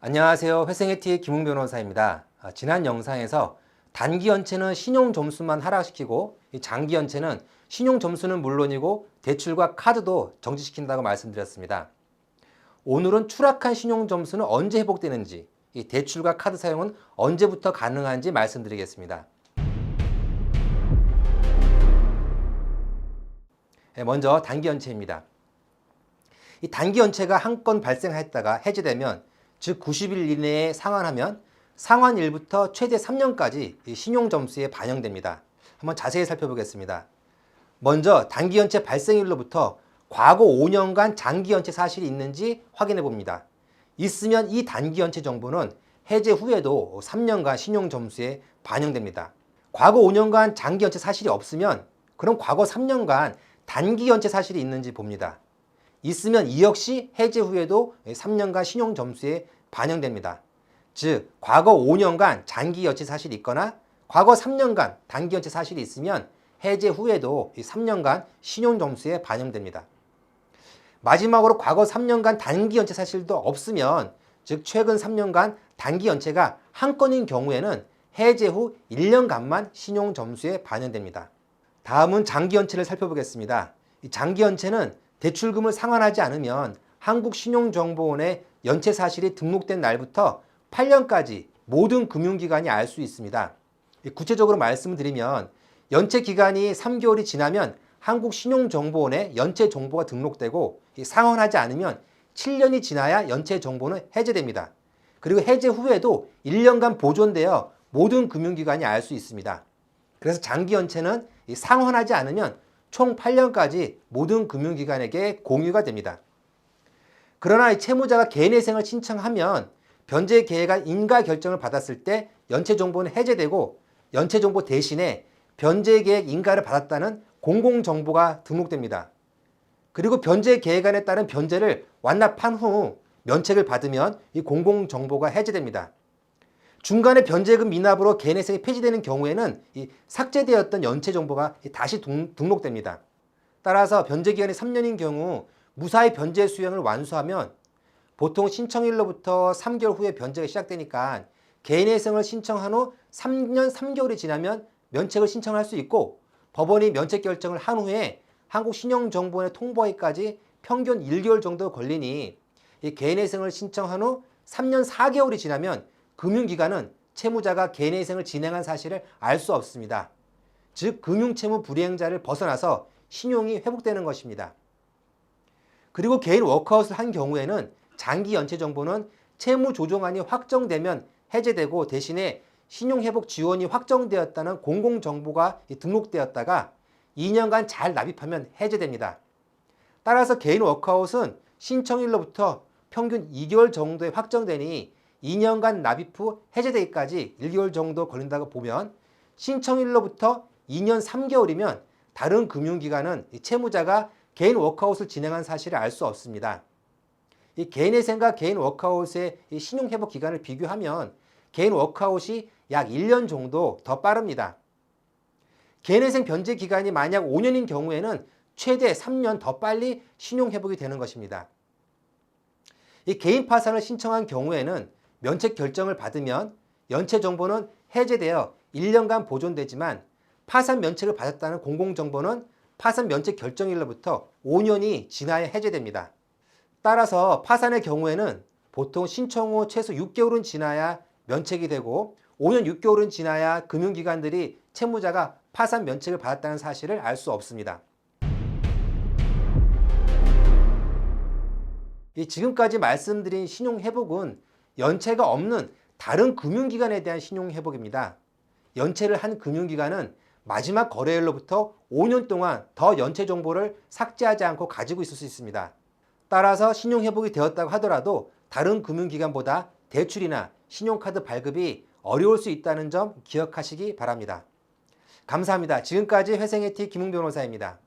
안녕하세요. 회생의 김웅 변호사입니다. 지난 영상에서 단기 연체는 신용 점수만 하락시키고 장기 연체는 신용 점수는 물론이고 대출과 카드도 정지시킨다고 말씀드렸습니다. 오늘은 추락한 신용 점수는 언제 회복되는지, 이 대출과 카드 사용은 언제부터 가능한지 말씀드리겠습니다. 먼저 단기 연체입니다. 이 단기 연체가 한 건 발생했다가 해제되면 즉 90일 이내에 상환하면 상환일부터 최대 3년까지 신용점수에 반영됩니다. 한번 자세히 살펴보겠습니다. 먼저 단기연체 발생일로부터 과거 5년간 장기연체 사실이 있는지 확인해 봅니다. 있으면 이 단기연체 정보는 해제 후에도 3년간 신용점수에 반영됩니다. 과거 5년간 장기연체 사실이 없으면 그럼 과거 3년간 단기연체 사실이 있는지 봅니다. 있으면 이 역시 해제 후에도 3년간 신용점수에 반영됩니다. 즉 과거 5년간 장기연체 사실이 있거나 과거 3년간 단기연체 사실이 있으면 해제 후에도 3년간 신용점수에 반영됩니다. 마지막으로 과거 3년간 단기연체 사실도 없으면 즉 최근 3년간 단기연체가 한 건인 경우에는 해제 후 1년간만 신용점수에 반영됩니다. 다음은 장기연체를 살펴보겠습니다. 이 장기연체는 대출금을 상환하지 않으면 한국신용정보원에 연체 사실이 등록된 날부터 8년까지 모든 금융기관이 알 수 있습니다. 구체적으로 말씀을 드리면 연체 기간이 3개월이 지나면 한국신용정보원에 연체 정보가 등록되고 상환하지 않으면 7년이 지나야 연체 정보는 해제됩니다. 그리고 해제 후에도 1년간 보존되어 모든 금융기관이 알 수 있습니다. 그래서 장기연체는 상환하지 않으면 총 8년까지 모든 금융기관에게 공유가 됩니다. 그러나 이 채무자가 개인회생을 신청하면 변제계획안 인가 결정을 받았을 때 연체정보는 해제되고 연체정보 대신에 변제계획 인가를 받았다는 공공정보가 등록됩니다. 그리고 변제계획안에 따른 변제를 완납한 후 면책을 받으면 이 공공정보가 해제됩니다. 중간에 변제금 미납으로 개인회생이 폐지되는 경우에는 이 삭제되었던 연체정보가 다시 등록됩니다. 따라서 변제기간이 3년인 경우 무사히 변제 수령을 완수하면 보통 신청일로부터 3개월 후에 변제가 시작되니까 개인회생을 신청한 후 3년 3개월이 지나면 면책을 신청할 수 있고 법원이 면책 결정을 한 후에 한국신용정보원에 통보하기까지 평균 1개월 정도 걸리니 이 개인회생을 신청한 후 3년 4개월이 지나면 금융기관은 채무자가 개인회생을 진행한 사실을 알 수 없습니다. 즉 금융채무 불이행자를 벗어나서 신용이 회복되는 것입니다. 그리고 개인 워크아웃을 한 경우에는 장기 연체 정보는 채무조정안이 확정되면 해제되고 대신에 신용회복 지원이 확정되었다는 공공정보가 등록되었다가 2년간 잘 납입하면 해제됩니다. 따라서 개인 워크아웃은 신청일로부터 평균 2개월 정도에 확정되니 2년간 납입 후 해제되기까지 1개월 정도 걸린다고 보면 신청일로부터 2년 3개월이면 다른 금융기관은 채무자가 개인 워크아웃을 진행한 사실을 알 수 없습니다. 이 개인회생과 개인 워크아웃의 신용회복 기간을 비교하면 개인 워크아웃이 약 1년 정도 더 빠릅니다. 개인회생 변제 기간이 만약 5년인 경우에는 최대 3년 더 빨리 신용회복이 되는 것입니다. 이 개인 파산을 신청한 경우에는 면책 결정을 받으면 연체 정보는 해제되어 1년간 보존되지만 파산 면책을 받았다는 공공정보는 파산 면책 결정일로부터 5년이 지나야 해제됩니다. 따라서 파산의 경우에는 보통 신청 후 최소 6개월은 지나야 면책이 되고 5년 6개월은 지나야 금융기관들이 채무자가 파산 면책을 받았다는 사실을 알 수 없습니다. 지금까지 말씀드린 신용회복은 연체가 없는 다른 금융기관에 대한 신용회복입니다. 연체를 한 금융기관은 마지막 거래일로부터 5년 동안 더 연체 정보를 삭제하지 않고 가지고 있을 수 있습니다. 따라서 신용회복이 되었다고 하더라도 다른 금융기관보다 대출이나 신용카드 발급이 어려울 수 있다는 점 기억하시기 바랍니다. 감사합니다. 지금까지 회생의 티 김웅 변호사입니다.